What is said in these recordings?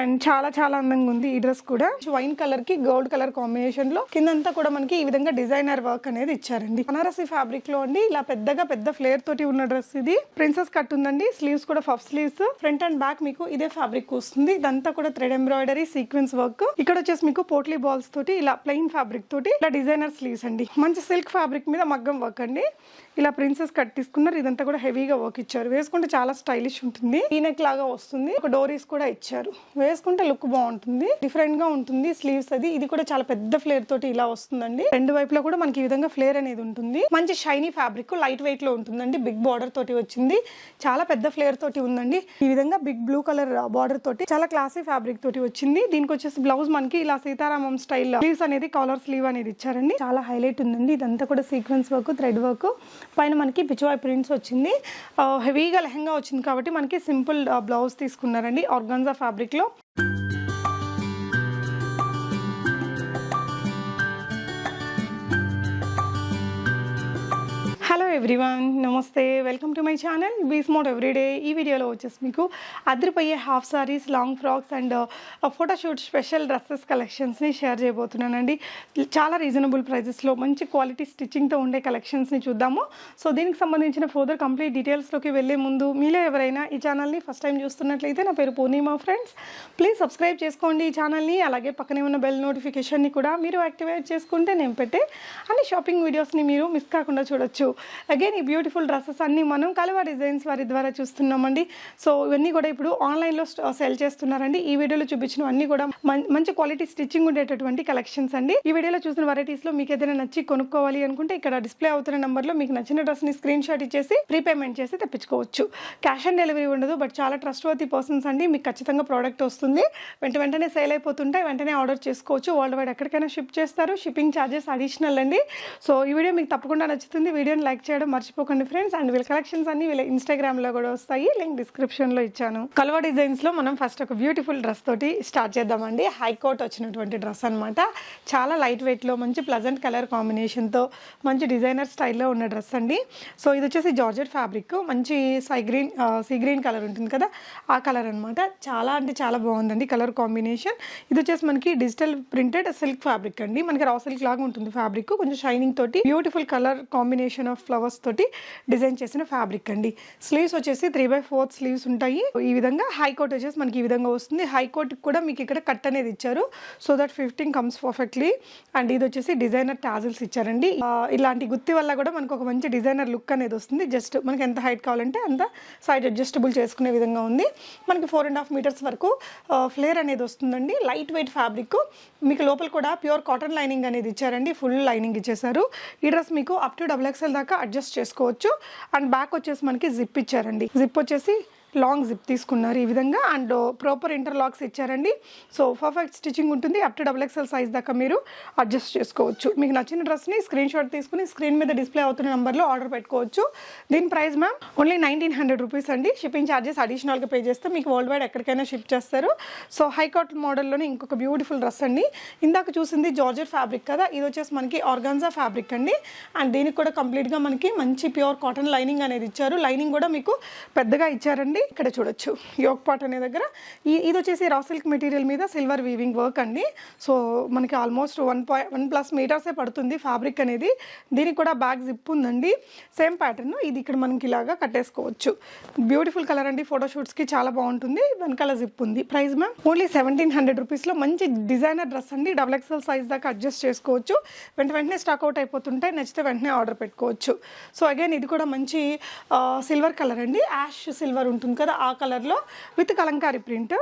And చాలా అందంగా ఉంది ఈ డ్రెస్ కూడా. వైన్ కలర్ కి గోల్డ్ కలర్ కాంబినేషన్ లో కిందంతా కూడా మనకి ఈ విధంగా డిజైనర్ వర్క్ అనేది ఇచ్చారండి. బనారసి ఫ్యాబ్రిక్ లో అండి ఇలా పెద్ద ఫ్లేర్ తోటి ఉన్న డ్రెస్ ఇది. ప్రిన్సెస్ కట్ ఉందండి. స్లీవ్స్ కూడా puff sleeves. Front and back మీకు ఇదే ఫ్యాబ్రిక్ వస్తుంది. ఇదంతా కూడా థ్రెడ్ ఎంబ్రాయిడరీ సీక్వెన్స్ వర్క్. ఇక్కడ వచ్చేసి మీకు పోట్లీ బాల్స్ తోటి ఇలా ప్లెయిన్ ఫ్యాబ్రిక్ తోటి ఇలా డిజైనర్ స్లీవ్స్ అండి. మంచి సిల్క్ ఫ్యాబ్రిక్ మీద మగ్గం వర్క్ అండి. ఇలా ప్రిన్సెస్ కట్ తీసుకున్నారు. ఇదంతా కూడా హెవీగా వర్క్ ఇచ్చారు. వేసుకుంటే చాలా స్టైలిష్ ఉంటుంది. ఈ నెక్ లాగా వస్తుంది. ఒక డోరీస్ కూడా ఇచ్చారు. వేసుకుంటే లుక్ బాగుంటుంది. డిఫరెంట్ గా ఉంటుంది స్లీవ్స్ అది. ఇది కూడా చాలా పెద్ద ఫ్లేర్ తోటి ఇలా వస్తుందండి. రెండు వైపులా కూడా మనకి ఈ విధంగా ఫ్లేర్ అనేది ఉంటుంది. మంచి షైనీ ఫ్యాబ్రిక్ లైట్ వెయిట్ లో ఉంటుందండి. బిగ్ బార్డర్ తోటి వచ్చింది. చాలా పెద్ద ఫ్లేర్ తోటి ఉందండి. ఈ విధంగా బిగ్ బ్లూ కలర్ బార్డర్ తోటి చాలా క్లాసీ ఫ్యాబ్రిక్ తోటి వచ్చింది. దీనికి వచ్చేసి బ్లౌజ్ మనకి ఇలా సీతారామం స్టైల్ స్లీవ్స్ అనేది కాలర్ స్లీవ్ అనేది ఇచ్చారండి. చాలా హైలైట్ ఉందండి. ఇదంతా కూడా సీక్వెన్స్ వర్క్ థ్రెడ్ వర్క్ పైన మనకి పిచ్వాయ్ ప్రింట్స్ వచ్చింది. హెవీగా లెహంగా వచ్చింది కాబట్టి మనకి సింపుల్ బ్లౌజ్ తీసుకున్నారండి ఆర్గాన్జా ఫ్యాబ్రిక్ లో. హలో ఎవ్రీవన్, నమస్తే, welcome to my channel be smart everyday. ఈ వీడియోలో వచ్చేసి మీకు అదిరిపోయే half saris, long frocks and photoshoot special dresses కలెక్షన్స్ని షేర్ చేయబోతున్నానండి. చాలా రీజనబుల్ ప్రైజెస్లో మంచి క్వాలిటీ స్టిచ్చింగ్తో ఉండే కలెక్షన్స్ని చూద్దాము. సో దీనికి సంబంధించిన ఫర్దర్ కంప్లీట్ డీటెయిల్స్లోకి వెళ్ళే ముందు మీలో ఎవరైనా ఈ ఛానల్ని ఫస్ట్ టైం చూస్తున్నట్లయితే నా పేరు పూర్ణిమ ఫ్రెండ్స్. ప్లీజ్ సబ్స్క్రైబ్ చేసుకోండి ఈ ఛానల్ని. అలాగే పక్కనే ఉన్న బెల్ నోటిఫికేషన్ని కూడా మీరు యాక్టివేట్ చేసుకుంటే నేను పెట్టే అన్ని షాపింగ్ వీడియోస్ని మీరు మిస్ కాకుండా చూడొచ్చు. అగైన్ ఈ బ్యూటిఫుల్ డ్రెస్సెస్ అన్నీ మనం కలవా డిజైన్స్ వారి ద్వారా చూస్తున్నామండి. సో ఇవన్నీ కూడా ఇప్పుడు ఆన్లైన్లో సెల్ చేస్తున్నారండి. ఈ వీడియోలో చూపించిన అన్ని కూడా మంచి క్వాలిటీ స్టిచ్చింగ్ ఉండేటటువంటి కలెక్షన్స్ అండి. ఈ వీడియోలో చూసిన వెరైటీస్లో మీకు ఏదైనా నచ్చి కొనుక్కోవాలి అనుకుంటే ఇక్కడ డిస్ప్లే అవుతున్న నెంబర్లో మీకు నచ్చిన డ్రెస్ని స్క్రీన్ షాట్ ఇచ్చేసి ప్రీపేమెంట్ చేసి తెప్పించుకోవచ్చు. క్యాష్ ఆన్ డెలివరీ ఉండదు, బట్ చాలా ట్రస్ట్ వర్తీ పర్సన్స్ అండి. మీకు ఖచ్చితంగా ప్రోడక్ట్ వస్తుంది. వెంటనే సేల్ అయిపోతుంటాయి. వెంటనే ఆర్డర్ చేసుకోవచ్చు. వరల్డ్ వైడ్ ఎక్కడికైనా షిప్ చేస్తారు. షిప్పింగ్ ఛార్జెస్ అడిషనల్ అండి. సో ఈ వీడియో మీకు తప్పకుండా నచ్చుతుంది. వీడియోని లైక్ చేయడం మర్చిపోకండి ఫ్రెండ్స్. అండ్ వీళ్ళ కలెక్షన్స్ అన్ని వీళ్ళ ఇన్స్టాగ్రామ్లో కూడా వస్తాయి. లింక్ డిస్క్రిప్షన్లో ఇచ్చాను. కల్వా డిజైన్స్లో మనం ఫస్ట్ ఒక బ్యూటిఫుల్ డ్రెస్ తోటి స్టార్ట్ చేద్దామండి. హైకోట్ వచ్చినటువంటి డ్రెస్ అనమాట. చాలా లైట్ వెయిట్లో మంచి ప్లజెంట్ కలర్ కాంబినేషన్తో మంచి డిజైనర్ స్టైల్లో ఉన్న డ్రెస్ అండి. సో ఇది వచ్చేసి జార్జెట్ ఫ్యాబ్రిక్. మంచి సీ గ్రీన్ కలర్ ఉంటుంది కదా, ఆ కలర్ అనమాట. చాలా అంటే చాలా బాగుందండి కలర్ కాంబినేషన్. ఇది వచ్చేసి మనకి డిజిటల్ ప్రింటెడ్ సిల్క్ ఫ్యాబ్రిక్ అండి. మనకి రా సిల్క్ లాగా ఉంటుంది ఫ్యాబ్రిక్. కొంచెం షైనింగ్ తోటి beautiful colour combination of flowers తోటి డిజైన్ చేసిన ఫ్యాబ్రిక్ అండి. స్లీవ్స్ వచ్చేసి 3/4 స్లీవ్స్ ఉంటాయి. ఈ విధంగా హైకోట్ వచ్చేసి మనకి ఈ విధంగా వస్తుంది. హైకోట్ కూడా మీకు ఇక్కడ కట్ అనేది ఇచ్చారు. So that fitting comes perfectly. And ఇది వచ్చేసి డిజైనర్ టాజిల్స్ ఇచ్చారండి. ఇలాంటి గుత్తి వల్ల కూడా మనకు ఒక మంచి డిజైనర్ లుక్ అనేది వస్తుంది. జస్ట్ మనకి ఎంత హైట్ కావాలంటే అంత సైడ్ అడ్జస్టబుల్ చేసుకునే విధంగా ఉంది. మనకి 4.5 మీటర్స్ వరకు ఫ్లేర్ అనేది వస్తుందండి. Light weight fabric. మీకు లోపల కూడా ప్యూర్ కాటన్ లైనింగ్ అనేది ఇచ్చారండి. ఫుల్ లైనింగ్ ఇచ్చేసారు. ఈ డ్రెస్ మీకు అప్ టు XXL దాకా అడ్జస్ట్ చేసుకోవచ్చు. అండ్ బ్యాక్ వచ్చేసి మనకి జిప్ ఇచ్చారండి. జిప్ వచ్చేసి లాంగ్ జిప్ తీసుకున్నారు ఈ విధంగా. అండ్ ప్రాపర్ ఇంటర్లాక్స్ ఇచ్చారండి. సో పర్ఫెక్ట్ స్టిచ్చింగ్ ఉంటుంది. అప్ టు XXL సైజ్ దాకా మీరు అడ్జస్ట్ చేసుకోవచ్చు. మీకు నచ్చిన డ్రెస్ని స్క్రీన్ షాట్ తీసుకుని స్క్రీన్ మీద డిస్ప్లే అవుతున్న నెంబర్లో ఆర్డర్ పెట్టుకోవచ్చు. దీని ప్రైస్ మ్యామ్ ఓన్లీ 1900 రూపీస్ అండి. షిప్పింగ్ ఛార్జెస్ అడిషనల్గా పే చేస్తే మీకు వరల్డ్ వైడ్ ఎక్కడికైనా షిప్ చేస్తారు. సో హైకాట్ మోడల్లోనే ఇంకొక బ్యూటిఫుల్ డ్రెస్ అండి. ఇందాక చూసింది జార్జెట్ ఫ్యాబ్రిక్ కదా, ఇది వచ్చేసి మనకి ఆర్గాన్జా ఫ్యాబ్రిక్ అండి. అండ్ దీనికి కూడా కంప్లీట్గా మనకి మంచి ప్యూర్ కాటన్ లైనింగ్ అనేది ఇచ్చారు. లైనింగ్ కూడా మీకు పెద్దగా ఇచ్చారండి. ఇక్కడ చూడొచ్చు యోక్ పార్ట్ అనే దగ్గర ఇది వచ్చేసి రా సిల్క్ మెటీరియల్ మీద సిల్వర్ వీవింగ్ వర్క్ అండి. సో మనకి ఆల్మోస్ట్ 1+ మీటర్సే పడుతుంది ఫ్యాబ్రిక్ అనేది. దీనికి కూడా బ్యాక్ జిప్ ఉందండి. Same pattern. ఇది ఇక్కడ మనకి ఇలాగా కట్టేసుకోవచ్చు. బ్యూటిఫుల్ కలర్ అండి. ఫోటోషూట్స్కి చాలా బాగుంటుంది. వెనకాల జిప్ ఉంది. ప్రైస్ మ్యామ్ ఓన్లీ 1700 రూపీస్లో మంచి డిజైనర్ డ్రెస్ అండి. XXL సైజ్ దాకా అడ్జస్ట్ చేసుకోవచ్చు. వెంటనే స్టాక్ అవుట్ అయిపోతుంటాయి. నచ్చితే వెంటనే ఆర్డర్ పెట్టుకోవచ్చు. సో అగైన్ ఇది కూడా మంచి సిల్వర్ కలర్ అండి. యాష్ సిల్వర్ ఉంటుంది కదా, ఆ కలర్లో విత్ కలంకారీ ప్రింట్.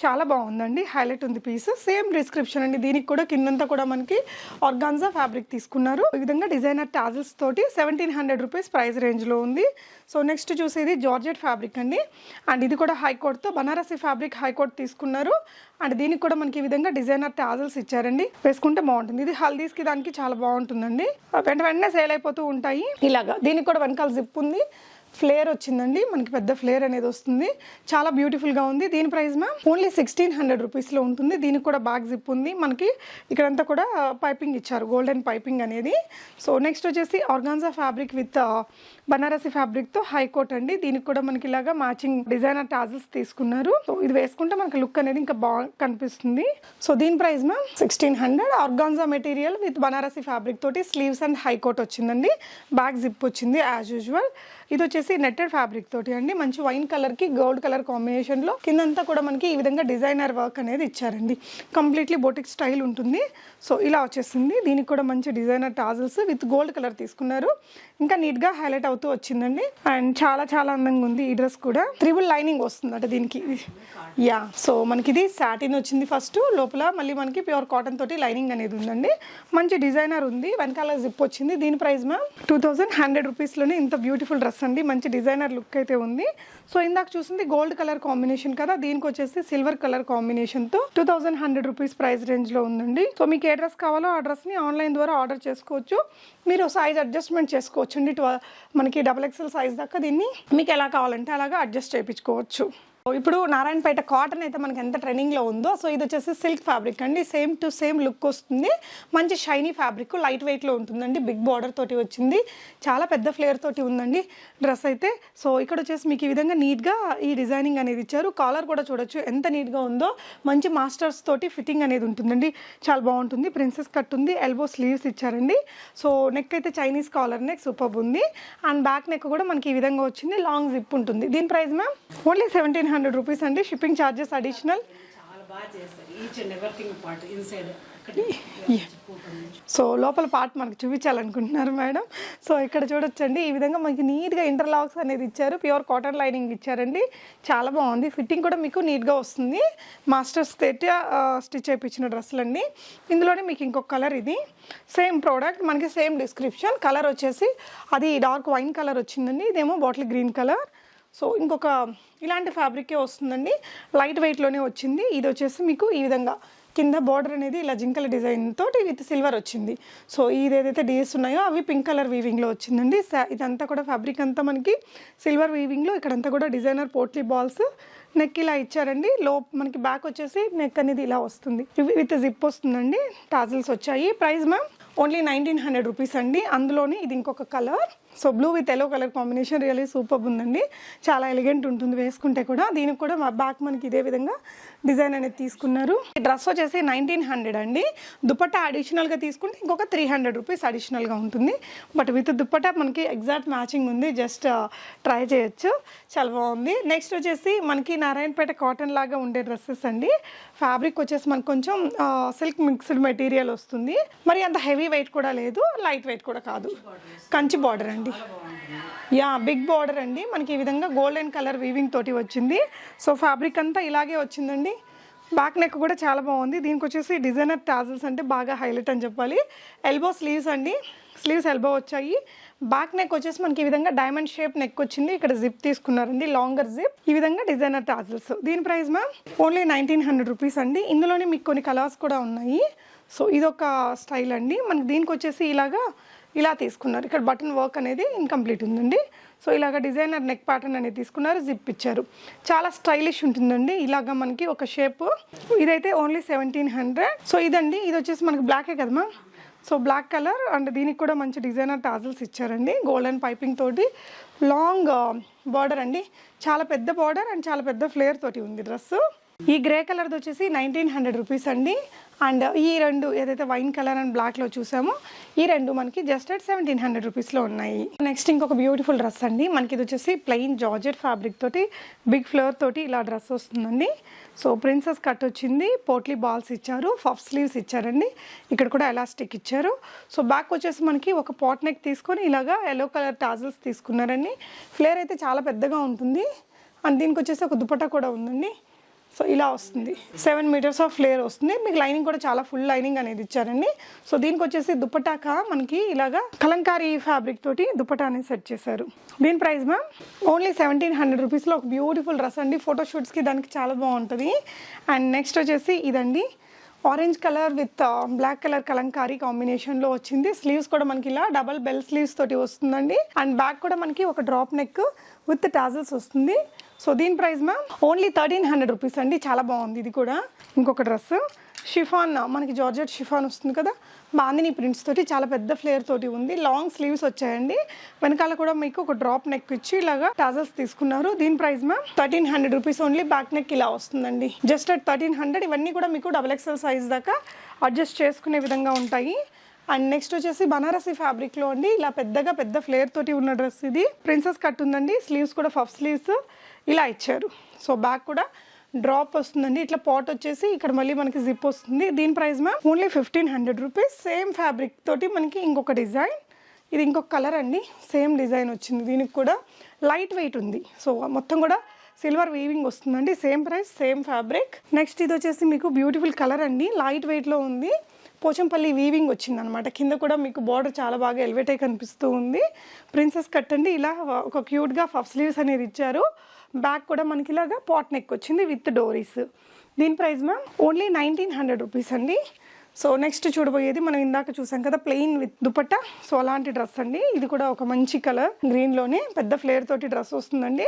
చాలా బాగుందండి. హైలైట్ ఉంది పీస్. సేమ్ డిస్క్రిప్షన్ అండి. దీనికి కూడా కిందంతా కూడా మనకి ఆర్గాన్జా ఫ్యాబ్రిక్ తీసుకున్నారు. ఈ విధంగా డిజైనర్ టాజిల్స్ తోటి 1700 రూపీస్ ప్రైస్ రేంజ్లో ఉంది. సో నెక్స్ట్ చూసేది జార్జెట్ ఫ్యాబ్రిక్ అండి. అండ్ ఇది కూడా హైకోట్తో బనారసి ఫ్యాబ్రిక్ హైకోట్ తీసుకున్నారు. అండ్ దీనికి కూడా మనకి ఈ విధంగా డిజైనర్ టాజిల్స్ ఇచ్చారండి. వేసుకుంటే బాగుంటుంది. ఇది హల్దీస్కి దానికి చాలా బాగుంటుందండి. వెంటనే సేల్ అయిపోతూ ఉంటాయి. ఇలాగా దీనికి కూడా వెనకాల జిప్ ఉంది. ఫ్లేర్ వచ్చిందండి, మనకి పెద్ద ఫ్లేర్ అనేది వస్తుంది, చాలా బ్యూటిఫుల్గా ఉంది. దీని ప్రైస్ మ్యామ్ ఓన్లీ 1600 రూపీస్లో ఉంటుంది. దీనికి కూడా బ్యాక్ జిప్ ఉంది, మనకి ఇక్కడంతా కూడా పైపింగ్ ఇచ్చారు, గోల్డెన్ పైపింగ్ అనేది. సో నెక్స్ట్ వచ్చేసి ఆర్గాన్జా ఫ్యాబ్రిక్ విత్ బనారసి ఫ్యాబ్రిక్తో హైకోట్ అండి. దీనికి కూడా మనకి ఇలాగా మ్యాచింగ్ డిజైనర్ టాజల్స్ తీసుకున్నారు. సో ఇది వేసుకుంటే మనకి లుక్ అనేది ఇంకా బాగా కనిపిస్తుంది. సో దీని price ma'am 1600. Organza material with Banarasi fabric తోటి స్లీవ్స్ అండ్ హైకోట్ వచ్చిందండి, బ్యాక్ జిప్ వచ్చింది యాజ్ యూజువల్. ఇది వచ్చేసి నెట్టెడ్ ఫ్యాబ్రిక్ తోటి అండి, మంచి వైన్ కలర్కి గోల్డ్ కలర్ కాంబినేషన్లో కిందంతా కూడా మనకి ఈ విధంగా డిజైనర్ వర్క్ అనేది ఇచ్చారండి, కంప్లీట్లీ బొటిక్ స్టైల్ ఉంటుంది. సో ఇలా వచ్చేసింది. దీనికి కూడా మంచి designer tassels with gold colour తీసుకున్నారు, ఇంకా నీట్గా హైలైట్ అవుతూ వచ్చిందండి. అండ్ చాలా చాలా అందంగా ఉంది ఈ డ్రెస్ కూడా. త్రిబుల్ లైనింగ్ వస్తుందట దీనికి. యా, సో మనకి ఇది సాటిన్ వచ్చింది ఫస్ట్, లోపల మళ్ళీ మనకి ప్యూర్ కాటన్ తోటి లైనింగ్ అనేది ఉందండి, మంచి డిజైనర్ ఉంది, వెనకాల జిప్ వచ్చింది. దీని ప్రైస్ మ్యామ్ 2100 రూపీస్లోనే ఇంత బ్యూటిఫుల్ డ్రెస్ అండి, మంచి డిజైనర్ లుక్ అయితే ఉంది. సో ఇందాక చూసింది గోల్డ్ కలర్ కాంబినేషన్ కదా, దీనికి వచ్చేసి సిల్వర్ కలర్ కాంబినేషన్తో 2100 రూపీస్ ప్రైస్ రేంజ్లో ఉందండి. సో మీకు ఏ డ్రెస్ కావాలో ఆ డ్రెస్ని ఆన్లైన్ ద్వారా ఆర్డర్ చేసుకోవచ్చు, మీరు సైజ్ అడ్జస్ట్మెంట్ చేసుకోవచ్చు అండి. మనకి XXL సైజ్ దాకా దీన్ని మీకు ఎలా కావాలంటే అలాగా అడ్జస్ట్ చేయించుకోవచ్చు. ఇప్పుడు నారాయణపేట కాటన్ అయితే మనకి ఎంత ట్రెండింగ్లో ఉందో, సో ఇది వచ్చేసి సిల్క్ ఫ్యాబ్రిక్ అండి, సేమ్ టు సేమ్ లుక్ వస్తుంది, మంచి షైనీ ఫ్యాబ్రిక్, లైట్ వెయిట్లో ఉంటుందండి, బిగ్ బార్డర్ తోటి వచ్చింది, చాలా పెద్ద ఫ్లేర్ తోటి ఉందండి డ్రెస్ అయితే. సో ఇక్కడ వచ్చేసి మీకు ఈ విధంగా నీట్గా ఈ డిజైనింగ్ అనేది ఇచ్చారు, కాలర్ కూడా చూడొచ్చు ఎంత నీట్గా ఉందో, మంచి మాస్టర్స్ తోటి ఫిట్టింగ్ అనేది ఉంటుందండి, చాలా బాగుంటుంది. ప్రిన్సెస్ కట్ ఉంది, ఎల్బో స్లీవ్స్ ఇచ్చారండి. సో నెక్ అయితే చైనీస్ కాలర్ నెక్ సూపర్ ఉంది, అండ్ బ్యాక్ నెక్ కూడా మనకి ఈ విధంగా వచ్చింది, లాంగ్ జిప్ ఉంటుంది. దీని ప్రైస్ మ్యామ్ ఓన్లీ 1700 రూపీస్ అండి, షిప్పింగ్ ఛార్జెస్ అడిషనల్. సో లోపల పార్ట్ మనకి చూపించాలనుకుంటున్నారు మేడం. సో ఇక్కడ చూడొచ్చండి, ఈ విధంగా మనకి నీట్గా ఇంటర్లాక్స్ అనేది ఇచ్చారు, ప్యూర్ కాటన్ లైనింగ్ ఇచ్చారండి, చాలా బాగుంది. ఫిట్టింగ్ కూడా మీకు నీట్గా వస్తుంది, మాస్టర్స్ తోటి స్టిచ్ చేయించిన డ్రెస్సులు అండి. ఇందులోనే మీకు ఇంకొక కలర్, ఇది సేమ్ ప్రోడక్ట్, మనకి సేమ్ డిస్క్రిప్షన్. కలర్ వచ్చేసి అది డార్క్ వైన్ కలర్ వచ్చిందండి, ఇదేమో బాటిల్ గ్రీన్ కలర్. సో ఇంకొక ఇలాంటి ఫ్యాబ్రికే వస్తుందండి, లైట్ వెయిట్లోనే వచ్చింది. ఇది వచ్చేసి మీకు ఈ విధంగా కింద బార్డర్ అనేది ఇలా జింకల డిజైన్ తోటి విత్ సిల్వర్ వచ్చింది. సో ఇది ఏదైతే డీస్ ఉన్నాయో అవి పింక్ కలర్ వీవింగ్లో వచ్చిందండి. ఇదంతా కూడా ఫ్యాబ్రిక్ అంతా మనకి సిల్వర్ వీవింగ్లో, ఇక్కడంతా కూడా డిజైనర్ పోట్లీ బాల్స్, నెక్ ఇలా ఇచ్చారండి. మనకి బ్యాక్ వచ్చేసి నెక్ అనేది ఇలా వస్తుంది, విత్ జిప్ వస్తుందండి, టాజిల్స్ వచ్చాయి. ప్రైస్ మ్యామ్ ఓన్లీ 1900 రూపీస్ అండి. అందులోని ఇది ఇంకొక colour, so blue with yellow colour combination really super ఉందండి, చాలా ఎలిగెంట్ ఉంటుంది వేసుకుంటే కూడా. దీనికి కూడా మా బ్యాక్ మనకి ఇదే విధంగా డిజైన్ అనేది తీసుకున్నారు. ఈ డ్రెస్ వచ్చేసి 1900 అండి. దుపట్టా అడిషనల్గా తీసుకుంటే ఇంకొక 300 రూపీస్ అడిషనల్గా ఉంటుంది, బట్ విత్ దుపట్టా మనకి ఎగ్జాక్ట్ మ్యాచింగ్ ఉంది, జస్ట్ ట్రై చేయొచ్చు, చాలా బాగుంది. నెక్స్ట్ వచ్చేసి మనకి నారాయణపేట కాటన్ లాగా ఉండే డ్రెస్సెస్ అండి. ఫ్యాబ్రిక్ వచ్చేసి మనకు కొంచెం సిల్క్ మిక్స్డ్ మెటీరియల్ వస్తుంది, మరి అంత హెవీ వెయిట్ కూడా లేదు, లైట్ వెయిట్ కూడా కాదు, కంచి బార్డర్ అండి. యా, బిగ్ బార్డర్ అండి, మనకి ఈ విధంగా గోల్డెన్ కలర్ వీవింగ్ తోటి వచ్చింది. సో ఫ్యాబ్రిక్ అంతా ఇలాగే వచ్చిందండి, బ్యాక్ నెక్ కూడా చాలా బాగుంది. దీనికి వచ్చేసి డిజైనర్ టాజిల్స్ అంటే బాగా హైలైట్ అని చెప్పాలి. ఎల్బో స్లీవ్స్ అండి, స్లీవ్స్ ఎల్బో వచ్చాయి. బ్యాక్ నెక్ వచ్చేసి మనకి ఈ విధంగా డైమండ్ షేప్ నెక్ వచ్చింది, ఇక్కడ జిప్ తీసుకున్నారండి, లాంగర్ జిప్, ఈ విధంగా డిజైనర్ టాజిల్స్. దీని ప్రైస్ మ్యామ్ ఓన్లీ 1900 రూపీస్ అండి. ఇందులోనే మీకు కొన్ని కలర్స్ కూడా ఉన్నాయి. సో ఇదొక స్టైల్ అండి, మనకి దీనికి వచ్చేసి ఇలాగా ఇలా తీసుకున్నారు, ఇక్కడ బటన్ వర్క్ అనేది ఇన్కంప్లీట్ ఉందండి. సో ఇలాగ డిజైనర్ నెక్ ప్యాటర్న్ అనేది తీసుకున్నారు, జిప్ ఇచ్చారు, చాలా స్టైలిష్ ఉంటుందండి. ఇలాగ మనకి ఒక షేప్, ఇదైతే ఓన్లీ 1700. సో ఇదండి, ఇది వచ్చేసి మనకి బ్లాకే కదమ్మా, సో బ్లాక్ కలర్, అండ్ దీనికి కూడా మంచి డిజైనర్ టాజిల్స్ ఇచ్చారండి, గోల్డెన్ పైపింగ్ తోటి, లాంగ్ బార్డర్ అండి, చాలా పెద్ద బార్డర్ అండ్ చాలా పెద్ద ఫ్లేర్ తోటి ఉంది డ్రెస్. ఈ గ్రే కలర్ది వచ్చేసి 1900 రూపీస్ అండి. అండ్ ఈ రెండు ఏదైతే వైన్ కలర్ అండ్ బ్లాక్లో చూసామో ఈ రెండు మనకి జస్ట్ అట్ 1700 రూపీస్లో ఉన్నాయి. నెక్స్ట్ ఇంకొక బ్యూటిఫుల్ డ్రెస్ అండి, మనకి ఇది వచ్చేసి ప్లెయిన్ జార్జెట్ ఫ్యాబ్రిక్ తోటి బిగ్ ఫ్లోర్ తోటి ఇలా డ్రెస్ వస్తుందండి. సో ప్రిన్సెస్ కట్ వచ్చింది, పోట్లీ బాల్స్ ఇచ్చారు, పఫ్ స్లీవ్స్ ఇచ్చారండి, ఇక్కడ కూడా ఎలాస్టిక్ ఇచ్చారు. సో బ్యాక్ వచ్చేసి మనకి ఒక పాట్ నెక్ తీసుకొని ఇలాగా ఎల్లో కలర్ టాజిల్స్ తీసుకున్నారండి. ఫ్లేర్ అయితే చాలా పెద్దగా ఉంటుంది, అండ్ దీనికి వచ్చేసి ఒక దుపట్టా కూడా ఉందండి. సో ఇలా వస్తుంది, 7 మీటర్స్ ఆఫ్ ఫ్లేర్ వస్తుంది, మీకు లైనింగ్ కూడా చాలా ఫుల్ లైనింగ్ అనేది ఇచ్చారండి. సో దీనికి వచ్చేసి దుపట్టాక మనకి ఇలాగా కలంకారీ ఫ్యాబ్రిక్ తోటి దుపట్టా అనేది సెట్ చేశారు. దీని ప్రైస్ మ్యామ్ ఓన్లీ 1700 రూపీస్లో ఒక బ్యూటిఫుల్ డ్రెస్ అండి, ఫోటోషూట్స్కి దానికి చాలా బాగుంటుంది. అండ్ నెక్స్ట్ వచ్చేసి ఇదండి, orange colour with black colour Kalamkari కాంబినేషన్లో వచ్చింది. స్లీవ్స్ కూడా మనకి ఇలా డబల్ బెల్ స్లీవ్స్ తోటి వస్తుందండి. అండ్ బ్యాక్ కూడా మనకి ఒక డ్రాప్ నెక్ విత్ టాజల్స్ వస్తుంది. సో దీని ప్రైస్ మ్యామ్ ఓన్లీ 1300 రూపీస్ అండి. చాలా బాగుంది ఇది కూడా. ఇంకొక డ్రెస్ షిఫాన్, మనకి జార్జెట్ షిఫాన్ వస్తుంది కదా, బాందిని ప్రింట్స్ తోటి చాలా పెద్ద ఫ్లేర్ తోటి ఉంది. లాంగ్ స్లీవ్స్ వచ్చాయండి. వెనకాల కూడా మీకు ఒక డ్రాప్ నెక్ ఇచ్చి ఇలాగా టాజల్స్ తీసుకున్నారు. దీని price ma'am 1300 rupees only. Back neck ఇలా వస్తుందండి, జస్ట్ అట్ 1300. ఇవన్నీ కూడా మీకు XXL సైజ్ దాకా అడ్జస్ట్ చేసుకునే విధంగా ఉంటాయి. అండ్ నెక్స్ట్ వచ్చేసి బనారసి ఫ్యాబ్రిక్లో అండి, ఇలా పెద్ద ఫ్లేర్ తోటి ఉన్న డ్రెస్ ఇది. ప్రిన్సెస్ కట్ ఉందండి. స్లీవ్స్ కూడా పఫ్ స్లీవ్స్ ఇలా ఇచ్చారు. సో బ్యాక్ కూడా డ్రాప్ వస్తుందండి. ఇట్లా పాట్ వచ్చేసి ఇక్కడ మళ్ళీ మనకి జిప్ వస్తుంది. దీని price ma'am only 1500 rupees. Same fabric తోటి మనకి ఇంకొక డిజైన్, ఇది ఇంకొక కలర్ అండి. సేమ్ డిజైన్ వచ్చింది. దీనికి కూడా లైట్ వెయిట్ ఉంది. సో మొత్తం కూడా సిల్వర్ వీవింగ్ వస్తుందండి. Same price, same fabric. Next ఇది వచ్చేసి మీకు బ్యూటిఫుల్ కలర్ అండి, లైట్ వెయిట్లో ఉంది. పోచంపల్లి వీవింగ్ వచ్చింది అనమాట. కింద కూడా మీకు బార్డర్ చాలా బాగా ఎలివేట్ అయి కనిపిస్తూ ఉంది. ప్రిన్సెస్ కట్ అండి. ఇలా ఒక క్యూట్గా పఫ్ స్లీవ్స్ అనేది ఇచ్చారు. బ్యాక్ కూడా మనకి ఇలాగా పాట్ నెక్ వచ్చింది విత్ డోరీస్. దీని ప్రైస్ మ్యామ్ ఓన్లీ 1900 రూపీస్ అండి. సో నెక్స్ట్ చూడబోయేది మనం ఇందాక చూసాం కదా, ప్లెయిన్ విత్ దుపట్టా. సో అలాంటి డ్రెస్ అండి. ఇది కూడా ఒక మంచి కలర్ గ్రీన్లోనే పెద్ద ఫ్లేర్ తోటి డ్రెస్ వస్తుందండి.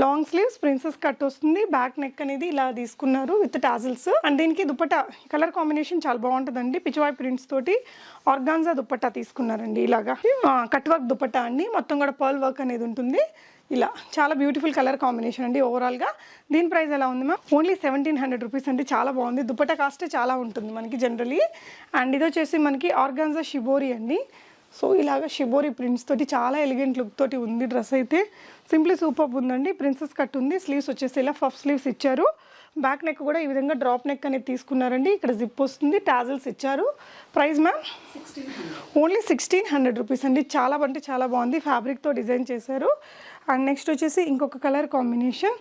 లాంగ్ స్లీవ్స్, ప్రిన్సెస్ కట్ వస్తుంది. బ్యాక్ నెక్ అనేది ఇలా తీసుకున్నారు విత్ టాజిల్స్. అండ్ దీనికి దుపట్టా కలర్ కాంబినేషన్ చాలా బాగుంటుందండి. పిచ్చివాయ్ ప్రింట్స్ తోటి ఆర్గాన్జా దుపట్టా తీసుకున్నారండి. ఇలాగా కట్ వర్క్ దుపట్టా అండి. మొత్తం కూడా పర్ల్ వర్క్ అనేది ఉంటుంది. ఇలా చాలా బ్యూటిఫుల్ కలర్ కాంబినేషన్ అండి ఓవరాల్గా. దీని ప్రైస్ ఎలా ఉంది మ్యామ్ ఓన్లీ 1700 రూపీస్ అండి. చాలా బాగుంది. దుపట్టా కాస్ట్ చాలా ఉంటుంది మనకి జనరలీ. అండ్ ఇది వచ్చేసి మనకి ఆర్గాన్జా షిబోరి అండి. సో ఇలాగ షిబోరి ప్రింట్స్ తోటి చాలా ఎలిగెంట్ లుక్ తోటి ఉంది డ్రెస్ అయితే. సింప్లీ సూపర్ ఉందండి. ప్రిన్సెస్ కట్ ఉంది. స్లీవ్స్ వచ్చేసి ఇలా పఫ్ స్లీవ్స్ ఇచ్చారు. బ్యాక్ నెక్ కూడా ఈ విధంగా డ్రాప్ నెక్ అనేది తీసుకున్నారండి. ఇక్కడ జిప్ వస్తుంది, టాజిల్స్ ఇచ్చారు. ప్రైస్ మ్యామ్ ఓన్లీ 1600 రూపీస్ అండి. చాలా అంటే చాలా బాగుంది. ఫ్యాబ్రిక్తో డిజైన్ చేశారు. అండ్ నెక్స్ట్ వచ్చేసి ఇంకొక కలర్ కాంబినేషన్.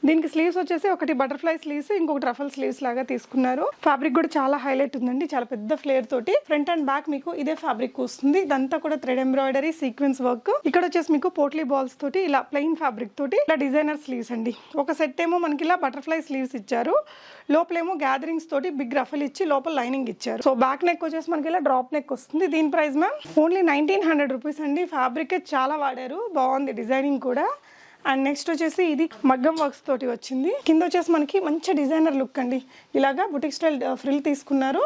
దీనికి స్లీవ్స్ వచ్చేసి ఒకటి బటర్ఫ్లై స్లీవ్స్, ఇంకొకటి రఫల్ స్లీవ్స్ లాగా తీసుకున్నారు. ఫ్యాబ్రిక్ కూడా చాలా హైలైట్ ఉందండి. చాలా పెద్ద ఫ్లేర్ తోటి ఫ్రంట్ అండ్ బ్యాక్ మీకు ఇదే ఫ్యాబ్రిక్ వస్తుంది. ఇదంతా కూడా థ్రెడ్ ఎంబ్రాయిడరీ సీక్వెన్స్ వర్క్. ఇక్కడ వచ్చేసి మీకు పోట్లీ బాల్స్ తోటి ఇలా ప్లెయిన్ ఫ్యాబ్రిక్ తోటి ఇలా డిజైనర్ స్లీవ్స్ అండి. ఒక సెట్ ఏమో మనకి ఇలా బటర్ఫ్లై స్లీవ్స్ ఇచ్చారు. లోపలేమో గ్యాదరింగ్స్ తోటి బిగ్ రఫల్ ఇచ్చి లోపల లైనింగ్ ఇచ్చారు. సో బ్యాక్ నెక్ వచ్చేసి మనకి ఇలా డ్రాప్ నెక్ వస్తుంది. దీని ప్రైస్ మ్యామ్ ఓన్లీ 1900 రూపీస్ అండి. ఫ్యాబ్రిక్ చాలా వాడారు, బాగుంది డిజైనింగ్ కూడా. అండ్ నెక్స్ట్ వచ్చేసి ఇది మగ్గం వర్క్స్ తోటి వచ్చింది. కింద వచ్చేసి మనకి మంచి డిజైనర్ లుక్ అండి. ఇలాగా బుటిక్ స్టైల్ ఫ్రిల్ తీసుకున్నారు.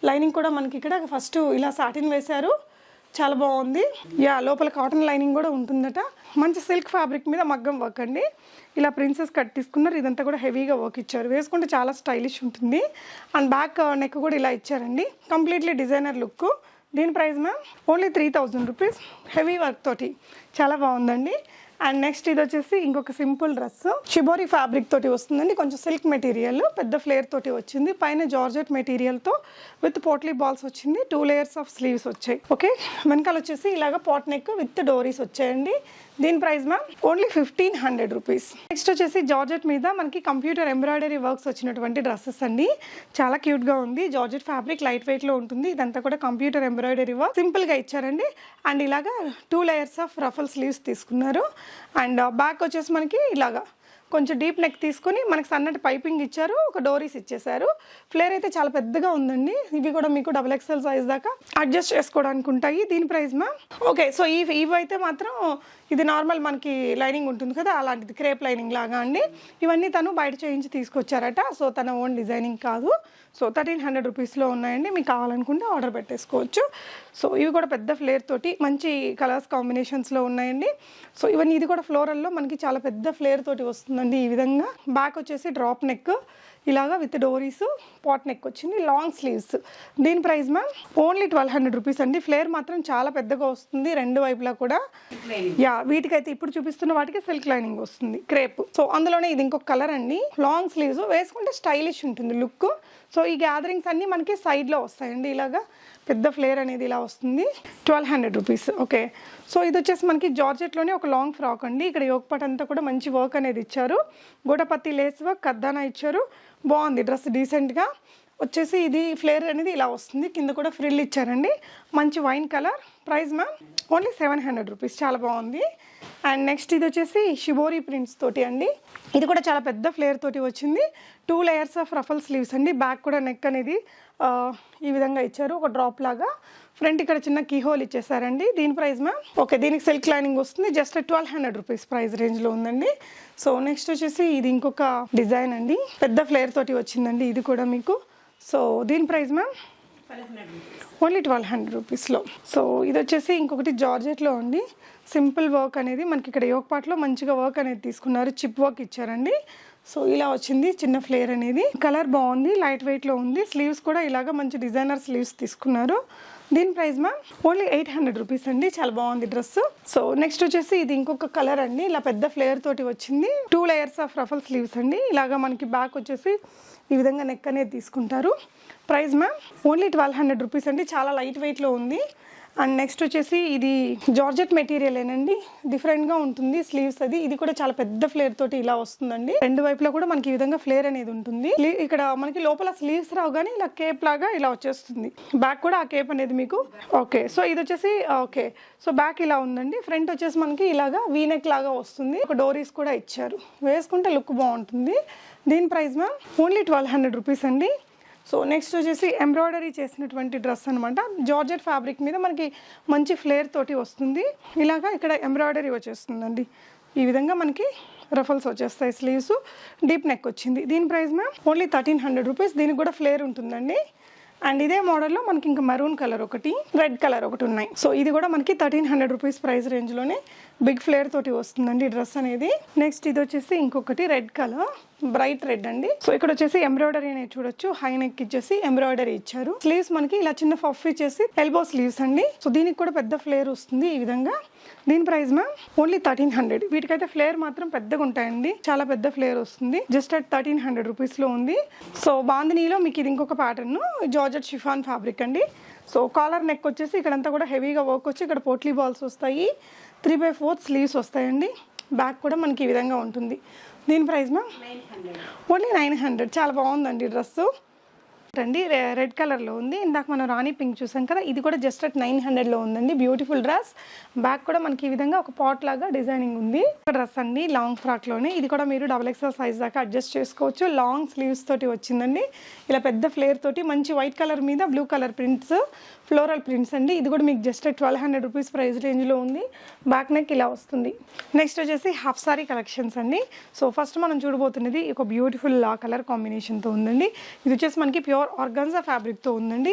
లైనింగ్ కూడా మనకి ఇక్కడ ఫస్ట్ ఇలా సాటిన్ వేశారు. చాలా బాగుంది. లోపల కాటన్ లైనింగ్ కూడా ఉంటుందట. మంచి సిల్క్ ఫ్యాబ్రిక్ మీద మగ్గం వర్క్ అండి. ఇలా ప్రిన్సెస్ కట్ తీసుకున్నారు. ఇదంతా కూడా హెవీగా వర్క్ ఇచ్చారు. వేసుకుంటే చాలా స్టైలిష్ ఉంటుంది. అండ్ బ్యాక్ నెక్ కూడా ఇలా ఇచ్చారండి. Completely designer look. దీని price ma'am only 3000 rupees. Heavy work తోటి చాలా బాగుందండి. అండ్ నెక్స్ట్ ఇది వచ్చేసి ఇంకొక సింపుల్ డ్రెస్ షిబోరి ఫ్యాబ్రిక్ తోటి వస్తుందండి. కొంచెం సిల్క్ మెటీరియల్, పెద్ద ఫ్లేర్ తోటి వచ్చింది. పైన జార్జెట్ మెటీరియల్తో విత్ పోట్లీ బాల్స్ వచ్చింది. 2 లేయర్స్ ఆఫ్ స్లీవ్స్ వచ్చాయి. ఓకే, వెనకాల వచ్చేసి ఇలాగ పాట్ నెక్ విత్ డోరీస్ వచ్చాయండి. దీని price ma'am only 1500 rupees. Next వచ్చేసి జార్జెట్ మీద మనకి కంప్యూటర్ ఎంబ్రాయిడరీ వర్క్స్ వచ్చినటువంటి డ్రెస్సెస్ అండి. చాలా క్యూట్గా ఉంది. జార్జెట్ ఫ్యాబ్రిక్ లైట్ వెయిట్లో ఉంటుంది. ఇదంతా కూడా కంప్యూటర్ ఎంబ్రాయిడరీ వర్క్ సింపుల్గా ఇచ్చారండి. అండ్ ఇలాగా 2 లేయర్స్ ఆఫ్ రఫల్ స్లీవ్స్ తీసుకున్నారు. అండ్ బ్యాక్ వచ్చేసి మనకి ఇలాగా కొంచెం డీప్ నెక్ తీసుకొని మనకి సన్నటి పైపింగ్ ఇచ్చారు. ఒక డోరీస్ ఇచ్చేసారు. ఫ్లేర్ అయితే చాలా పెద్దగా ఉందండి. ఇవి కూడా మీకు XXL సైజ్ దాకా అడ్జస్ట్ చేసుకోవడానికి ఉంటాయి. దీని ప్రైస్ మ్యామ్ ఓకే. సో ఇవి అయితే మాత్రం ఇది నార్మల్ మనకి లైనింగ్ ఉంటుంది కదా, అలాంటిది క్రేప్ లైనింగ్ లాగా అండి. ఇవన్నీ తను బయట చేయించి తీసుకొచ్చారట. సో తన ఓన్ డిజైనింగ్ కాదు. సో 1300 రూపీస్లో ఉన్నాయండి. మీకు కావాలనుకుంటే ఆర్డర్ పెట్టేసుకోవచ్చు. సో ఇవి కూడా పెద్ద ఫ్లేర్ తోటి మంచి కలర్స్ కాంబినేషన్స్లో ఉన్నాయండి. సో ఇవన్నీ ఇది కూడా ఫ్లోరల్లో మనకి చాలా పెద్ద ఫ్లేర్ తోటి వస్తుందండి. ఈ విధంగా బ్యాక్ వచ్చేసి డ్రాప్ నెక్ ఇలాగా విత్ డోరీస్, పాట్ నెక్ వచ్చింది, లాంగ్ స్లీవ్స్. దీని ప్రైస్ మ్యామ్ ఓన్లీ 1200 రూపీస్ అండి. ఫ్లేర్ మాత్రం చాలా పెద్దగా వస్తుంది రెండు వైపులా కూడా. వీటికైతే ఇప్పుడు చూపిస్తున్న వాటికి సిల్క్ లైనింగ్ వస్తుంది, క్రేప్. సో అందులోనే ఇది ఇంకొక కలర్ అండి. లాంగ్ స్లీవ్స్ వేసుకుంటే స్టైలిష్ ఉంటుంది లుక్. సో ఈ గ్యాదరింగ్స్ అన్నీ మనకి సైడ్లో వస్తాయండి. ఇలాగా పెద్ద ఫ్లేర్ అనేది ఇలా వస్తుంది. 1200 రూపీస్. ఓకే, సో ఇది వచ్చేసి మనకి జార్జెట్లోనే ఒక లాంగ్ ఫ్రాక్ అండి. ఇక్కడ యోగపాట్ అంతా కూడా మంచి వర్క్ అనేది ఇచ్చారు. గోటపత్తి లేస్ వర్క్, కర్దానా ఇచ్చారు. బాగుంది డ్రెస్, డీసెంట్గా వచ్చేసి ఇది ఫ్లేర్ అనేది ఇలా వస్తుంది. కింద కూడా ఫ్రిల్ ఇచ్చారండి. మంచి wine colour. Price ma'am only 700 rupees. చాలా బాగుంది. అండ్ నెక్స్ట్ ఇది వచ్చేసి షిబోరి ప్రింట్స్ తోటి అండి. ఇది కూడా చాలా పెద్ద ఫ్లేర్ తోటి వచ్చింది. 2 లేయర్స్ ఆఫ్ రఫల్ స్లీవ్స్ అండి. బ్యాక్ కూడా నెక్ అనేది ఈ విధంగా ఇచ్చారు, ఒక డ్రాప్ లాగా. ఫ్రంట్ ఇక్కడ చిన్న కీ హోల్ ఇచ్చేసారండి. దీని ప్రైస్ మ్యామ్ ఓకే, దీనికి సిల్క్ లైనింగ్ వస్తుంది. జస్ట్ 1200 రూపీస్ ప్రైస్ రేంజ్లో ఉందండి. సో నెక్స్ట్ వచ్చేసి ఇది ఇంకొక డిజైన్ అండి, పెద్ద ఫ్లేర్ తోటి వచ్చిందండి. ఇది కూడా మీకు సో దీని ప్రైస్ మ్యామ్ ఓన్లీ 1200 రూపీస్లో. సో ఇది వచ్చేసి ఇంకొకటి జార్జెట్లో అండి. సింపుల్ వర్క్ అనేది మనకి ఇక్కడ యోక్ పార్ట్లో మంచిగా వర్క్ అనేది తీసుకున్నారు, చిప్ వర్క్ ఇచ్చారండి. సో ఇలా వచ్చింది చిన్న ఫ్లేర్ అనేది. కలర్ బాగుంది, లైట్ వెయిట్లో ఉంది. స్లీవ్స్ కూడా ఇలాగ మంచి డిజైనర్ స్లీవ్స్ తీసుకున్నారు. దీని ప్రైస్ మ్యామ్ ఓన్లీ 800 రూపీస్ అండి. చాలా బాగుంది డ్రెస్. సో నెక్స్ట్ వచ్చేసి ఇది ఇంకొక కలర్ అండి, ఇలా పెద్ద ఫ్లేర్ తోటి వచ్చింది. 2 లేయర్స్ ఆఫ్ రఫల్ స్లీవ్స్ అండి. ఇలాగా మనకి బ్యాక్ వచ్చేసి ఈ విధంగా నెక్ అనేది తీసుకుంటారు. ప్రైస్ మ్యామ్ ఓన్లీ 1200 రూపీస్ అండి. చాలా లైట్ వెయిట్లో ఉంది. అండ్ నెక్స్ట్ వచ్చేసి ఇది జార్జెట్ మెటీరియల్ ఏనండి, డిఫరెంట్గా ఉంటుంది స్లీవ్స్ అది. ఇది కూడా చాలా పెద్ద ఫ్లేర్ తోటి ఇలా వస్తుందండి. రెండు వైపులో కూడా మనకి ఈ విధంగా ఫ్లేర్ అనేది ఉంటుంది. ఇక్కడ మనకి లోపల స్లీవ్స్ రావు కానీ ఇలా కేప్ లాగా ఇలా వచ్చేస్తుంది. బ్యాక్ కూడా ఆ కేప్ అనేది మీకు ఓకే. సో ఇది వచ్చేసి ఓకే, సో బ్యాక్ ఇలా ఉందండి. ఫ్రంట్ వచ్చేసి మనకి ఇలాగా వీనెక్ లాగా వస్తుంది. ఒక డోరీస్ కూడా ఇచ్చారు, వేసుకుంటే లుక్ బాగుంటుంది. దీని ప్రైస్ మ్యామ్ ఓన్లీ 1200 రూపీస్ అండి. సో నెక్స్ట్ వచ్చేసి ఎంబ్రాయిడరీ చేసినటువంటి డ్రెస్ అనమాట. జార్జెట్ ఫ్యాబ్రిక్ మీద మనకి మంచి ఫ్లేర్ తోటి వస్తుంది. ఇలాగా ఇక్కడ ఎంబ్రాయిడరీ వచ్చేస్తుందండి. ఈ విధంగా మనకి రఫల్స్ వచ్చేస్తాయి. స్లీవ్స్ డీప్ నెక్ వచ్చింది. దీని ప్రైస్ మ్యామ్ ఓన్లీ 1300 రూపీస్. దీనికి కూడా ఫ్లేర్ ఉంటుందండి. అండ్ ఇదే మోడల్లో మనకి ఇంకా మెరూన్ కలర్ ఒకటి, రెడ్ కలర్ ఒకటి ఉన్నాయి. సో ఇది కూడా మనకి 1300 రూపీస్ ప్రైస్ రేంజ్లోనే బిగ్ ఫ్లేర్ తోటి వస్తుందండి డ్రెస్ అనేది. నెక్స్ట్ ఇది వచ్చేసి ఇంకొకటి రెడ్ కలర్, బ్రైట్ రెడ్ అండి. సో ఇక్కడ వచ్చేసి ఎంబ్రాయిడరీ అనేది చూడొచ్చు, హై నెక్ ఇచ్చేసి ఎంబ్రాయిడరీ ఇచ్చారు. స్లీవ్స్ మనకి ఇలా చిన్న పఫ్ ఇచ్చేసి ఎల్బో స్లీవ్స్ అండి. సో దీనికి కూడా పెద్ద ఫ్లేర్ వస్తుంది ఈ విధంగా. దీని ప్రైస్ మ్యామ్ ఓన్లీ 1300. వీటికైతే ఫ్లేర్ మాత్రం పెద్దగా ఉంటాయండి, చాలా పెద్ద ఫ్లేర్ వస్తుంది. జస్ట్ అట్ 1300 రూపీస్లో ఉంది. సో బాందినీలో మీకు ఇది ఇంకొక ప్యాటర్న్, జార్జెట్ షిఫాన్ ఫ్యాబ్రిక్ అండి. సో కాలర్ నెక్ వచ్చేసి ఇక్కడంతా కూడా హెవీగా వర్క్ వచ్చి ఇక్కడ పోట్లీ బాల్స్ వస్తాయి. 3/4 స్లీవ్స్ వస్తాయండి. బ్యాక్ కూడా మనకి ఈ విధంగా ఉంటుంది. దీని ప్రైస్ మ్యామ్ ఓన్లీ 900. చాలా బాగుందండి డ్రెస్సు అండి. రెడ్ కలర్లో ఉంది. ఇందాక మనం రాణి పింక్ చూసాం కదా, ఇది కూడా జస్ట్ అట్ 900లో ఉందండి. Beautiful dress. బ్యాక్ కూడా మనకి ఈ విధంగా ఒక పాట్ లాగా డిజైనింగ్ ఉంది. డ్రెస్ అండి లాంగ్ ఫ్రాక్లోనే. ఇది కూడా మీరు XXL సైజ్ దాకా అడ్జస్ట్ చేసుకోవచ్చు. లాంగ్ స్లీవ్స్ తోటి వచ్చిందండి. ఇలా పెద్ద ఫ్లేర్ తోటి మంచి వైట్ కలర్ మీద blue colour prints, floral prints అండి. ఇది కూడా మీకు జస్ట్ 1200 రూపీస్ ప్రైస్ రేంజ్లో ఉంది. బ్యాక్ నెక్ ఇలా వస్తుంది. నెక్స్ట్ వచ్చేసి హాఫ్ సారీ కలెక్షన్స్ అండి. సో ఫస్ట్ మనం చూడబోతున్నది ఒక బ్యూటిఫుల్ కలర్ కాంబినేషన్తో ఉందండి. ఇది వచ్చేసి మనకి ప్యూర్ ఆర్గాన్జా ఫ్యాబ్రిక్తో ఉందండి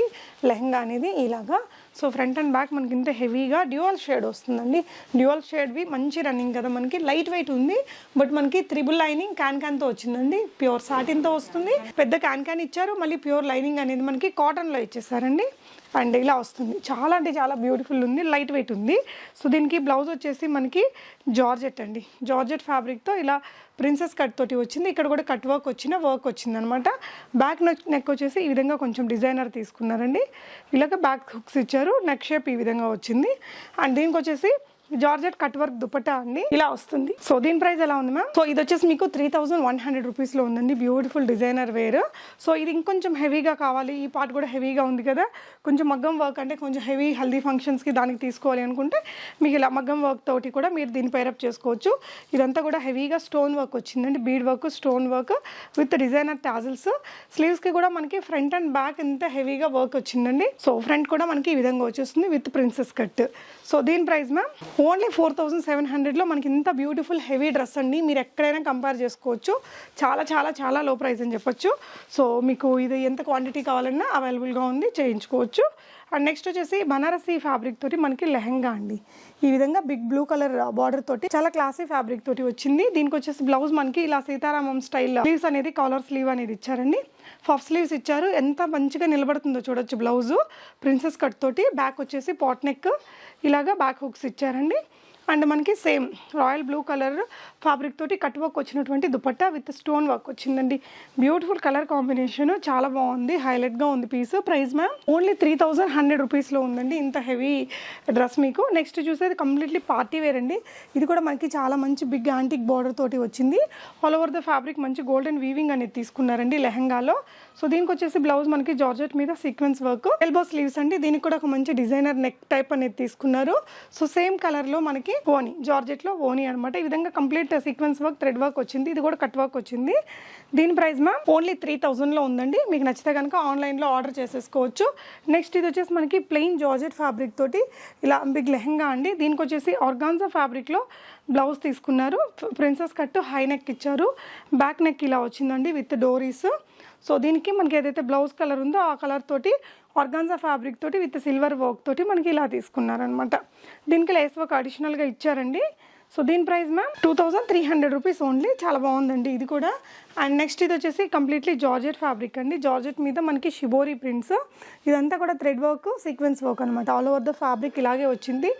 లెహంగా అనేది ఇలాగా. సో ఫ్రంట్ అండ్ బ్యాక్ మనకి ఇంత హెవీగా డ్యూయల్ షేడ్ వస్తుందండి. డ్యూయల్ షేడ్వి మంచి రన్నింగ్ కదా, మనకి లైట్ వెయిట్ ఉంది. బట్ మనకి త్రిబుల్ లైనింగ్ క్యాన్తో వచ్చిందండి. ప్యూర్ సాటిన్తో వస్తుంది. పెద్ద క్యాన్ ఇచ్చారు. మళ్ళీ ప్యూర్ లైనింగ్ అనేది మనకి కాటన్లో ఇచ్చేసారండి. అండ్ ఇలా వస్తుంది. చాలా అంటే చాలా బ్యూటిఫుల్ ఉంది, లైట్ వెయిట్ ఉంది. సో దీనికి బ్లౌజ్ వచ్చేసి మనకి జార్జెట్ అండి, జార్జెట్ ఫ్యాబ్రిక్తో ఇలా ప్రిన్సెస్ కట్ తోటి వచ్చింది. ఇక్కడ కూడా కట్ వర్క్ వచ్చింది అనమాట. బ్యాక్ నెక్ వచ్చేసి ఈ విధంగా కొంచెం డిజైనర్ తీసుకున్నారండి. ఇలాగ బ్యాక్ హుక్స్ ఇచ్చారు. నెక్ షేప్ ఈ విధంగా వచ్చింది. అండ్ దీనికి వచ్చేసి జార్జెట్ కట్ వర్క్ దుపట్టా అండి ఇలా వస్తుంది. సో దీని ప్రైస్ ఎలా ఉంది మ్యామ్? సో ఇది వచ్చేసి మీకు 3100 రూపీస్లో ఉందండి. Beautiful designer wear. సో ఇది ఇంకొంచెం హెవీగా కావాలి, ఈ పార్ట్ కూడా హెవీగా ఉంది కదా, కొంచెం మగ్గం వర్క్ అంటే కొంచెం హెవీ హల్దీ ఫంక్షన్స్కి దానికి తీసుకోవాలి అనుకుంటే మీకు ఇలా మగ్గం వర్క్ తోటి కూడా మీరు దీన్ని పైరప్ చేసుకోవచ్చు. ఇదంతా కూడా హెవీగా స్టోన్ వర్క్ వచ్చిందండి, bead work, stone work with designer tassels. స్లీవ్స్కి కూడా మనకి ఫ్రంట్ అండ్ బ్యాక్ ఎంత హెవీగా వర్క్ వచ్చిందండి. సో ఫ్రంట్ కూడా మనకి ఈ విధంగా వచ్చేస్తుంది విత్ ప్రిన్సెస్ కట్. సో దీని ప్రైస్ మ్యామ్ ఓన్లీ 4700లో మనకి ఇంత బ్యూటిఫుల్ హెవీ డ్రెస్ అండి. మీరు ఎక్కడైనా కంపేర్ చేసుకోవచ్చు. చాలా చాలా చాలా లో ప్రైస్ అని చెప్పొచ్చు. సో మీకు ఇది ఎంత క్వాంటిటీ కావాలన్నా అవైలబుల్గా ఉంది, చేయించుకోవచ్చు. అండ్ నెక్స్ట్ వచ్చేసి బనారసీ ఫ్యాబ్రిక్ తోటి మనకి లెహంగా అండి. ఈ విధంగా బిగ్ బ్లూ కలర్ బార్డర్ తోటి చాలా క్లాసీ ఫ్యాబ్రిక్ తోటి వచ్చింది. దీనికి వచ్చేసి బ్లౌజ్ మనకి ఇలా సీతారామం స్టైల్ స్లీవ్స్ అనేది కాలర్ స్లీవ్ అనేది ఇచ్చారండి. పఫ్ స్లీవ్స్ ఇచ్చారు. ఎంత మంచిగా నిలబడుతుందో చూడొచ్చు. బ్లౌజు ప్రిన్సెస్ కట్ తోటి, బ్యాక్ వచ్చేసి పాట్ నెక్, ఇలాగా బ్యాక్ హుక్స్ ఇచ్చారండి. అండ్ మనకి same royal blue colour fabric తోటి కట్ వర్క్ వచ్చినటువంటి దుపట్టా విత్ స్టోన్ వర్క్ వచ్చిందండి. బ్యూటిఫుల్ కలర్ కాంబినేషన్, చాలా బాగుంది, హైలైట్గా ఉంది పీస్. ప్రైస్ మ్యామ్ ఓన్లీ 3100 రూపీస్లో ఉందండి ఇంత హెవీ డ్రెస్ మీకు. నెక్స్ట్ చూసేది కంప్లీట్లీ పార్టీ వేర్ అండి. ఇది కూడా మనకి చాలా మంచి బిగ్ యాంటిక్ బార్డర్ తోటి వచ్చింది. ఆల్ ఓవర్ ద ఫ్యాబ్రిక్ మంచి గోల్డెన్ వీవింగ్ అనేది తీసుకున్నారండి లెహంగాలో. సో దీనికి వచ్చేసి బ్లౌజ్ మనకి జార్జెట్ మీద సీక్వెన్స్ వర్క్, ఎల్బో స్లీవ్స్ అండి. దీనికి కూడా ఒక మంచి డిజైనర్ నెక్ టైప్ అనేది తీసుకున్నారు. సో సేమ్ కలర్లో మనకి మనకి ఓనీ జార్జెట్లో ఓనీ అనమాట. ఈ విధంగా complete sequence work, thread work వచ్చింది. ఇది కూడా కట్ వర్క్ వచ్చింది. దీని ప్రైస్ మ్యామ్ ఓన్లీ 3000లో ఉందండి. మీకు నచ్చితే కనుక ఆన్లైన్లో ఆర్డర్ చేసేసుకోవచ్చు. నెక్స్ట్ ఇది వచ్చేసి మనకి ప్లెయిన్ జార్జెట్ ఫ్యాబ్రిక్ తోటి ఇలా బిగ్ లెహంగా అండి. దీనికి వచ్చేసి ఆర్గాన్జా ఫ్యాబ్రిక్లో బ్లౌజ్ తీసుకున్నారు. ప్రిన్సెస్ కట్ హై నెక్ ఇచ్చారు. బ్యాక్ నెక్ ఇలా వచ్చిందండి విత్ డోరీస్. సో దీనికి మనకి ఏదైతే బ్లౌజ్ కలర్ ఉందో ఆ కలర్ తోటి ఆర్గాన్జా ఫ్యాబ్రిక్ తోటి విత్ సిల్వర్ వర్క్ తోటి మనకి ఇలా తీసుకున్నారనమాట. దీనికి లేస్ వర్క్ అడిషనల్గా ఇచ్చారండి. సో దీని ప్రైస్ మ్యామ్ 2300 రూపీస్ ఓన్లీ. చాలా బాగుందండి ఇది కూడా. అండ్ నెక్స్ట్ ఇది వచ్చేసి కంప్లీట్లీ జార్జెట్ ఫ్యాబ్రిక్ అండి. జార్జెట్ మీద మనకి షిబోరీ ప్రింట్స్, ఇదంతా కూడా థ్రెడ్ వర్క్, సీక్వెన్స్ వర్క్ అనమాట. ఆల్ ఓవర్ ద ఫ్యాబ్రిక్ ఇలాగే వచ్చింది.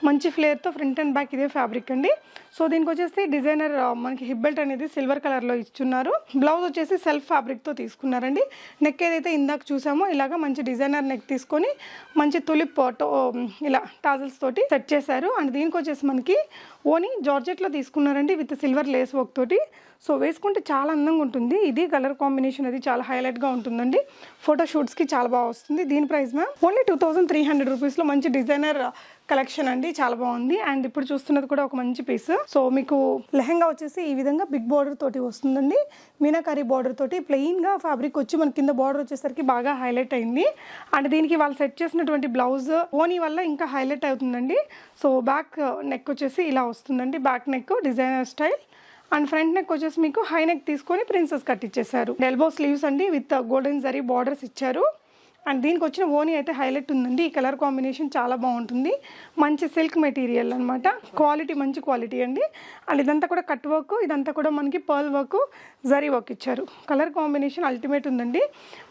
మంచి ఫ్లేర్తో ఫ్రంట్ అండ్ బ్యాక్ ఇదే ఫ్యాబ్రిక్ అండి. సో దీనికి వచ్చేసి డిజైనర్ మనకి హిప్ బెల్ట్ అనేది సిల్వర్ కలర్లో ఇస్తున్నారు. బ్లౌజ్ వచ్చేసి సెల్ఫ్ ఫ్యాబ్రిక్తో తీసుకున్నారండి. నెక్ ఏదైతే ఇందాక చూసామో ఇలాగ మంచి డిజైనర్ నెక్ తీసుకొని మంచి తులిప్ ఇలా టాజల్స్ తోటి సెట్ చేశారు. అండ్ దీనికి వచ్చేసి మనకి ఓనీ జార్జెట్లో తీసుకున్నారండి విత్ సిల్వర్ లేస్ వర్క్ తోటి. సో వేసుకుంటే చాలా అందంగా ఉంటుంది. ఇది కలర్ కాంబినేషన్ అది చాలా హైలైట్గా ఉంటుందండి. ఫోటోషూట్స్కి చాలా బాగా వస్తుంది. దీని ప్రైస్ మ్యామ్ ఓన్లీ 2300 రూపీస్లో మంచి డిజైనర్ కలెక్షన్ అండి. చాలా బాగుంది. అండ్ ఇప్పుడు చూస్తున్నది కూడా ఒక మంచి పీస్. సో మీకు లెహంగా వచ్చేసి ఈ విధంగా బిగ్ బార్డర్ తోటి వస్తుందండి. మీనాకారీ బార్డర్ తోటి ప్లెయిన్గా ఫ్యాబ్రిక్ వచ్చి మన కింద బార్డర్ వచ్చేసరికి బాగా హైలైట్ అయింది. అండ్ దీనికి వాళ్ళు సెట్ చేసినటువంటి బ్లౌజ్ ఓనీ వల్ల ఇంకా హైలైట్ అవుతుందండి. సో బ్యాక్ నెక్ వచ్చేసి ఇలా వస్తుందండి. Back neck designer style. And front neck వచ్చేసి మీకు హై నెక్ తీసుకొని ప్రిన్సెస్ కట్ ఇచ్చేసారు. ఎల్బో స్లీవ్స్ అండి విత్ గోల్డెన్ జరీ బార్డర్స్ ఇచ్చారు. అండ్ దీనికి వచ్చిన ఓనీ అయితే హైలైట్ ఉందండి. ఈ కలర్ కాంబినేషన్ చాలా బాగుంటుంది. మంచి సిల్క్ మెటీరియల్ అనమాట. క్వాలిటీ మంచి క్వాలిటీ అండి. అండ్ ఇదంతా కూడా కట్ వర్క్, ఇదంతా కూడా మనకి పర్ల్ వర్క్, జరీ వర్క్ ఇచ్చారు. కలర్ కాంబినేషన్ అల్టిమేట్ ఉందండి.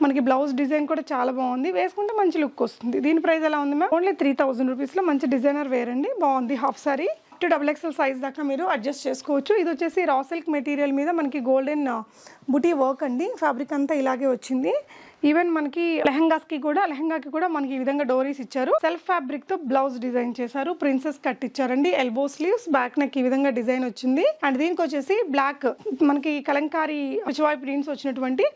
మనకి బ్లౌజ్ డిజైన్ కూడా చాలా బాగుంది. వేసుకుంటే మంచి లుక్ వస్తుంది. దీని ప్రైస్ ఎలా ఉంది మ్యామ్ ఓన్లీ 3000 రూపీస్లో మంచి డిజైనర్ వేర్ అండి. బాగుంది. Half sorry to XXL size దాకా మీరు అడ్జస్ట్ చేసుకోవచ్చు. ఇది వచ్చేసి రా సిల్క్ మెటీరియల్ మీద మనకి గోల్డెన్ బుటీ వర్క్ అండి. ఫ్యాబ్రిక్ అంతా ఇలాగే వచ్చింది. ఈవెన్ మనకి లెహంగాకి కూడా మనకి ఈ విధంగా డోరీస్ ఇచ్చారు. సెల్ఫ్ ఫ్యాబ్రిక్ తో బ్లౌజ్ డిజైన్ చేశారు. ప్రిన్సెస్ కట్ ఇచ్చారండి. ఎల్బో స్లీవ్స్, బ్యాక్ నెక్ ఈ విధంగా డిజైన్ వచ్చింది. అండ్ దీనికి వచ్చేసి బ్లాక్ మనకి కలంకారీ పిచ్వాయ్ ప్రింట్స్ వచ్చినటువంటి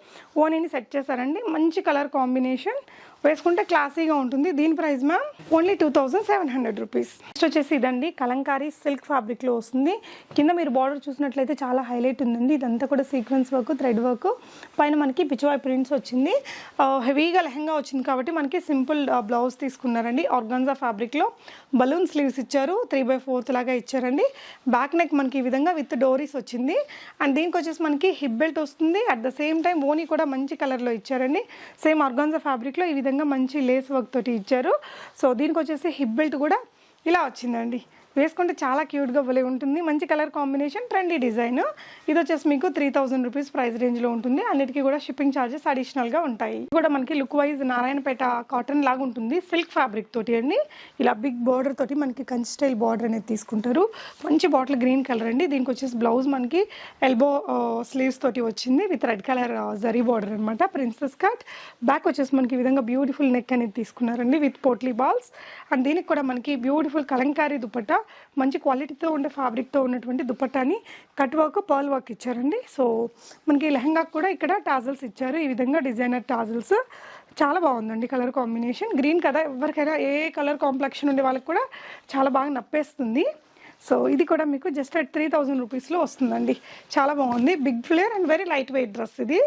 ఓనీని సెట్ చేశారండి. మంచి కలర్ కాంబినేషన్. వేసుకుంటే క్లాసీగా ఉంటుంది. దీని price ma'am only 2700 rupees. Next వచ్చేసి ఇదండి కలంకారీ సిల్క్ ఫ్యాబ్రిక్ లో వస్తుంది. కింద మీరు బార్డర్ చూసినట్లయితే చాలా హైలైట్ ఉందండి. ఇదంతా కూడా సీక్వెన్స్ వర్క్, థ్రెడ్ వర్క్, పైన మనకి పిచ్వాయ్ ప్రింట్స్ వచ్చింది. హెవీగా లెహంగా వచ్చింది కాబట్టి మనకి సింపుల్ బ్లౌజ్ తీసుకున్నారండి. ఆర్గాన్జా ఫ్యాబ్రిక్లో బలూన్ స్లీవ్స్ ఇచ్చారు. 3/4 లాగా ఇచ్చారండి. బ్యాక్ నెక్ మనకి ఈ విధంగా విత్ డోరీస్ వచ్చింది. అండ్ దీనికి వచ్చేసి మనకి హిప్ బెల్ట్ వస్తుంది. అట్ ద సేమ్ టైం ఓనీ కూడా మంచి కలర్లో ఇచ్చారండి. సేమ్ ఆర్గాన్జా ఫ్యాబ్రిక్లో ఈ విధంగా మంచి లేస్ వర్క్ తోటి ఇచ్చారు. సో దీనికి వచ్చేసి హిప్ బెల్ట్ కూడా ఇలా వచ్చిందండి. వేసుకుంటే చాలా క్యూట్గా భలే ఉంటుంది. మంచి కలర్ కాంబినేషన్, ట్రెండీ డిజైన్. ఇది వచ్చేసి మీకు 3000 రూపీస్ ప్రైస్ రేంజ్లో ఉంటుంది. అన్నిటికీ కూడా షిప్పింగ్ ఛార్జెస్ అడిషనల్గా ఉంటాయి. ఇది కూడా మనకి లుక్ వైజ్ నారాయణపేట కాటన్ లాగా ఉంటుంది. సిల్క్ ఫ్యాబ్రిక్ తోటి అండి. ఇలా బిగ్ బార్డర్ తోటి మనకి కంచి స్టైల్ బార్డర్ అనేది తీసుకుంటారు. మంచి బాటిల్ గ్రీన్ కలర్ అండి. దీనికి వచ్చేసి బ్లౌజ్ మనకి ఎల్బో స్లీవ్స్ తోటి వచ్చింది with red colour zari border అనమాట. Princess cut. బ్యాక్ వచ్చేసి మనకి ఈ విధంగా బ్యూటిఫుల్ నెక్ అనేది తీసుకున్నారండి విత్ పోట్లీ బాల్స్. అండ్ దీనికి కూడా మనకి బ్యూటిఫుల్ కలంకారీ దుపట్టా, మంచి క్వాలిటీతో ఉండే ఫ్యాబ్రిక్తో ఉన్నటువంటి దుపట్టాని కట్ వర్క్, పర్ల్ వర్క్ ఇచ్చారండి. సో మనకి లెహంగాకు కూడా ఇక్కడ టాజల్స్ ఇచ్చారు. ఈ విధంగా డిజైనర్ టాజల్స్. చాలా బాగుందండి కలర్ కాంబినేషన్. గ్రీన్ కదా, ఎవరికైనా ఏ కలర్ కాంప్లెక్షన్ ఉండే వాళ్ళకి కూడా చాలా బాగా నప్పేస్తుంది. సో ఇది కూడా మీకు జస్ట్ 3000 రూపీస్లో వస్తుందండి. చాలా బాగుంది. Big flare and very lightweight dress ఇది.